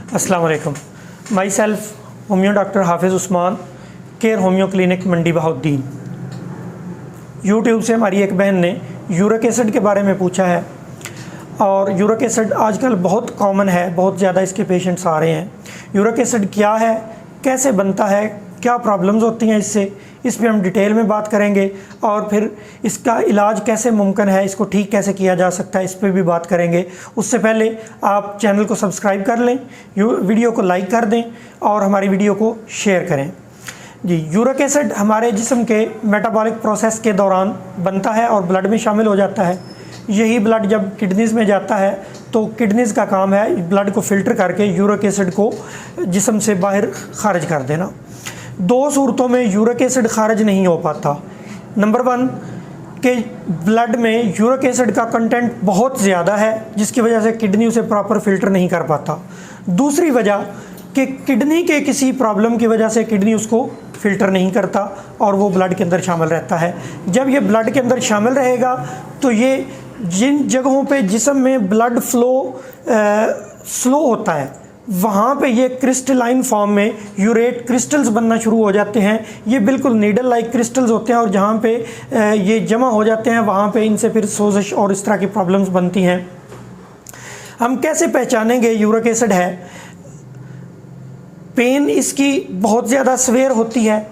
अस्सलाम वालेकुम। My self homeo doctor हाफिज़ उस्मान, केयर होम्यो क्लिनिक मंडी बहाउद्दीन। यूट्यूब से हमारी एक बहन ने यूरिक एसिड के बारे में पूछा है और यूरिक एसिड आजकल बहुत कॉमन है, बहुत ज़्यादा इसके पेशेंट्स आ रहे हैं। यूरिक एसिड क्या है, कैसे बनता है, क्या प्रॉब्लम्स होती हैं इससे, इस पर हम डिटेल में बात करेंगे और फिर इसका इलाज कैसे मुमकिन है, इसको ठीक कैसे किया जा सकता है, इस पर भी बात करेंगे। उससे पहले आप चैनल को सब्सक्राइब कर लें, वीडियो को लाइक कर दें और हमारी वीडियो को शेयर करें। जी, यूरिक एसिड हमारे जिस्म के मेटाबॉलिक प्रोसेस के दौरान बनता है और ब्लड में शामिल हो जाता है। यही ब्लड जब किडनीज़ में जाता है तो किडनीज़ का काम है ब्लड को फ़िल्टर करके यूरिक एसिड को जिस्म से बाहर खारिज कर देना। दो सूरतों में यूरिक एसिड खारिज नहीं हो पाता। नंबर 1 कि ब्लड में यूरिक एसिड का कंटेंट बहुत ज़्यादा है जिसकी वजह से किडनी उसे प्रॉपर फ़िल्टर नहीं कर पाता। दूसरी वजह कि किडनी के किसी प्रॉब्लम की वजह से किडनी उसको फ़िल्टर नहीं करता और वो ब्लड के अंदर शामिल रहता है। जब ये ब्लड के अंदर शामिल रहेगा तो ये जिन जगहों पे जिस्म में ब्लड फ्लो स्लो होता है वहाँ पे ये क्रिस्टलाइन फॉर्म में यूरेट क्रिस्टल्स बनना शुरू हो जाते हैं। ये बिल्कुल नीडल लाइक क्रिस्टल्स होते हैं और जहाँ पे ये जमा हो जाते हैं वहाँ पे इनसे फिर सोजिश और इस तरह की प्रॉब्लम्स बनती हैं। हम कैसे पहचानेंगे यूरिक एसिड है? पेन इसकी बहुत ज़्यादा सवेयर होती है,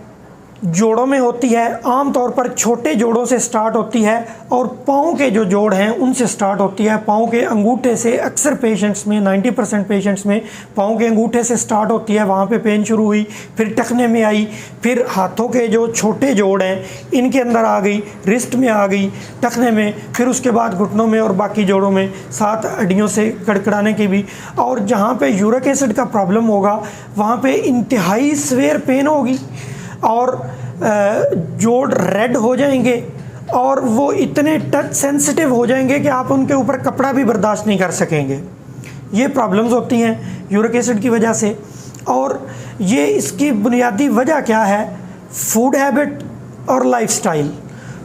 जोड़ों में होती है, आम तौर पर छोटे जोड़ों से स्टार्ट होती है और पाँव के जो जोड़ हैं उनसे स्टार्ट होती है। पाँव के अंगूठे से अक्सर पेशेंट्स में 90% पेशेंट्स में पाँव के अंगूठे से स्टार्ट होती है, वहाँ पे पेन शुरू हुई, फिर टखने में आई, फिर हाथों के जो छोटे जोड़ हैं इनके अंदर आ गई, रिस्ट में आ गई, टखने में, फिर उसके बाद घुटनों में और बाकी जोड़ों में, साथ हड्डियों से कड़कड़ाने की भी। और जहाँ पे यूरिक एसिड का प्रॉब्लम होगा वहाँ पे इंतहाई सवेयर पेन होगी और जोड़ रेड हो जाएंगे और वो इतने टच सेंसिटिव हो जाएंगे कि आप उनके ऊपर कपड़ा भी बर्दाश्त नहीं कर सकेंगे। ये प्रॉब्लम्स होती हैं यूरिक एसिड की वजह से। और ये इसकी बुनियादी वजह क्या है? फूड हैबिट और लाइफस्टाइल।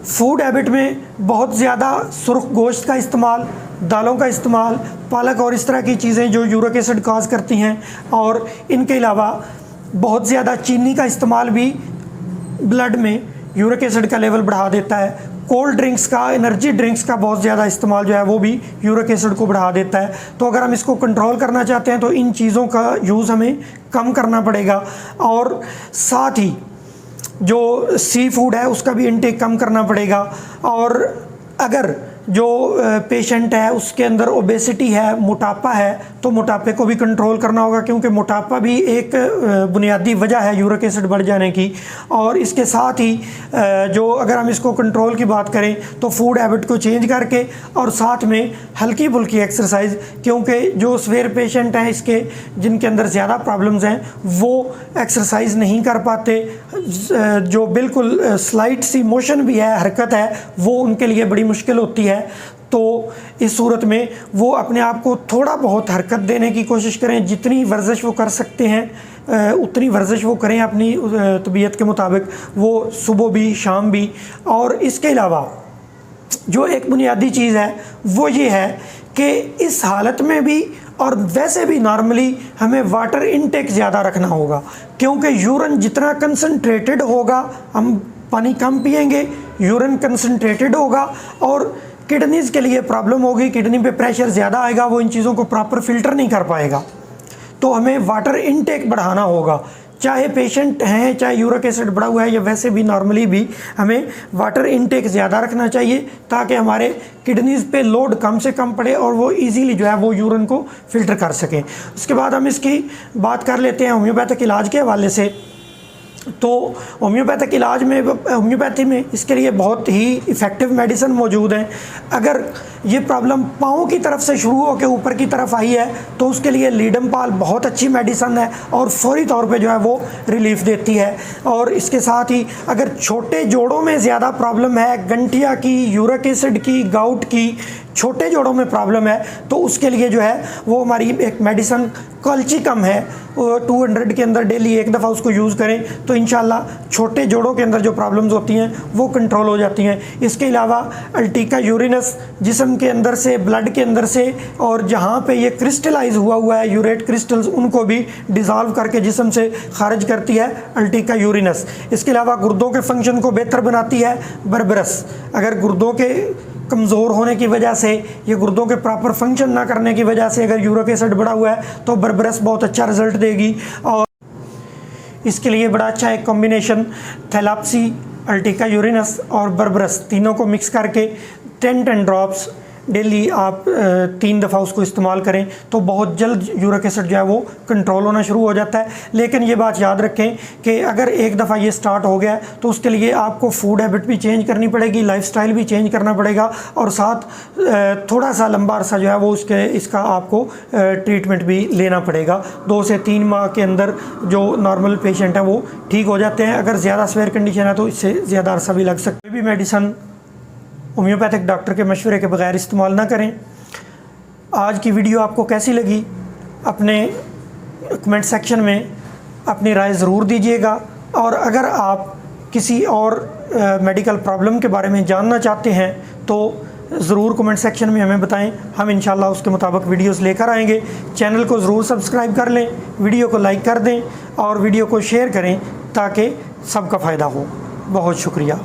फूड हैबिट में बहुत ज़्यादा सुर्ख गोश्त का इस्तेमाल, दालों का इस्तेमाल, पालक और इस तरह की चीज़ें जो यूरिक एसिड काज करती हैं। और इनके अलावा बहुत ज़्यादा चीनी का इस्तेमाल भी ब्लड में यूरिक एसिड का लेवल बढ़ा देता है। कोल्ड ड्रिंक्स का, एनर्जी ड्रिंक्स का बहुत ज़्यादा इस्तेमाल जो है वो भी यूरिक एसिड को बढ़ा देता है। तो अगर हम इसको कंट्रोल करना चाहते हैं तो इन चीज़ों का यूज़ हमें कम करना पड़ेगा और साथ ही जो सी फूड है उसका भी इंटेक कम करना पड़ेगा। और अगर जो पेशेंट है उसके अंदर ओबेसिटी है, मोटापा है, तो मोटापे को भी कंट्रोल करना होगा क्योंकि मोटापा भी एक बुनियादी वजह है यूरिक एसिड बढ़ जाने की। और इसके साथ ही जो अगर हम इसको कंट्रोल की बात करें तो फूड हैबिट को चेंज करके और साथ में हल्की फुल्की एक्सरसाइज, क्योंकि जो सवेयर पेशेंट हैं इसके जिनके अंदर ज़्यादा प्रॉब्लम्स हैं वो एक्सरसाइज नहीं कर पाते। जो बिल्कुल स्लाइट सी मोशन भी है, हरकत है, वो उनके लिए बड़ी मुश्किल होती है। तो इस सूरत में वो अपने आप को थोड़ा बहुत हरकत देने की कोशिश करें, जितनी वर्जिश वो कर सकते हैं उतनी वर्जिश वो करें अपनी तबीयत के मुताबिक, वो सुबह भी शाम भी। और इसके अलावा जो एक बुनियादी चीज़ है वो ये है कि इस हालत में भी और वैसे भी नॉर्मली हमें वाटर इनटेक ज़्यादा रखना होगा, क्योंकि यूरिन जितना कंसनट्रेटेड होगा, हम पानी कम पिएंगे, यूरिन कंसनट्रेटेड होगा और किडनीज़ के लिए प्रॉब्लम होगी, किडनी पे प्रेशर ज़्यादा आएगा, वो इन चीज़ों को प्रॉपर फ़िल्टर नहीं कर पाएगा। तो हमें वाटर इनटेक बढ़ाना होगा, चाहे पेशेंट हैं, चाहे यूरिक एसिड बढ़ा हुआ है या वैसे भी नॉर्मली भी हमें वाटर इनटेक ज़्यादा रखना चाहिए ताकि हमारे किडनीज़ पे लोड कम से कम पड़े और वो इजीली जो है वो यूरिन को फ़िल्टर कर सकें। उसके बाद हम इसकी बात कर लेते हैं होम्योपैथिक इलाज के हवाले से। तो होम्योपैथिक इलाज में, होम्योपैथी में इसके लिए बहुत ही इफ़ेक्टिव मेडिसिन मौजूद हैं। अगर ये प्रॉब्लम पाँव की तरफ से शुरू होकर ऊपर की तरफ आई है तो उसके लिए लीडमपाल बहुत अच्छी मेडिसिन है और फौरी तौर पे जो है वो रिलीफ देती है। और इसके साथ ही अगर छोटे जोड़ों में ज़्यादा प्रॉब्लम है, गंठिया की, यूरिक एसिड की, गाउट की, छोटे जोड़ों में प्रॉब्लम है तो उसके लिए जो है वो हमारी एक मेडिसिन कल्चिकम है, 200 के अंदर डेली एक दफ़ा उसको यूज़ करें तो इंशाल्लाह छोटे जोड़ों के अंदर जो प्रॉब्लम्स होती हैं वो कंट्रोल हो जाती हैं। इसके अलावा अल्टिका यूरिनस जिस्म के अंदर से, ब्लड के अंदर से, और जहाँ पे ये क्रिस्टलाइज हुआ है यूरेट क्रिस्टल्स, उनको भी डिज़ोल्व करके जिस्म से खारिज करती है अल्टिका यूरिनस। इसके अलावा गुर्दों के फंक्शन को बेहतर बनाती है बर्बरस। अगर गुर्दों के कमज़ोर होने की वजह से या गुर्दों के प्रॉपर फंक्शन ना करने की वजह से अगर यूरिक एसिड बढ़ा हुआ है तो बर्बरस बहुत अच्छा रिजल्ट देगी। और इसके लिए बड़ा अच्छा एक कॉम्बिनेशन थैलाप्सी, अल्टिका यूरिनस और बर्बरस तीनों को मिक्स करके 10 ड्रॉप्स डेली आप 3 दफ़ा उसको इस्तेमाल करें तो बहुत जल्द यूरिक एसिड जो है वो कंट्रोल होना शुरू हो जाता है। लेकिन ये बात याद रखें कि अगर एक दफ़ा ये स्टार्ट हो गया तो उसके लिए आपको फूड हैबिट भी चेंज करनी पड़ेगी, लाइफस्टाइल भी चेंज करना पड़ेगा, और साथ थोड़ा सा लंबा अरसा जो है वो इसका आपको ट्रीटमेंट भी लेना पड़ेगा। 2 से 3 माह के अंदर जो नॉर्मल पेशेंट हैं वो ठीक हो जाते हैं। अगर ज़्यादा सीवियर कंडीशन है तो इससे ज़्यादा अरसा भी लग सकता है। कोई भी मेडिसन होम्योपैथिक डॉक्टर के मशवरे के बगैर इस्तेमाल ना करें। आज की वीडियो आपको कैसी लगी अपने कमेंट सेक्शन में अपनी राय ज़रूर दीजिएगा, और अगर आप किसी और मेडिकल प्रॉब्लम के बारे में जानना चाहते हैं तो ज़रूर कमेंट सेक्शन में हमें बताएं, हम इंशाल्लाह उसके मुताबिक वीडियोस लेकर आएंगे। चैनल को ज़रूर सब्सक्राइब कर लें, वीडियो को लाइक कर दें और वीडियो को शेयर करें ताकि सबका फ़ायदा हो। बहुत शुक्रिया।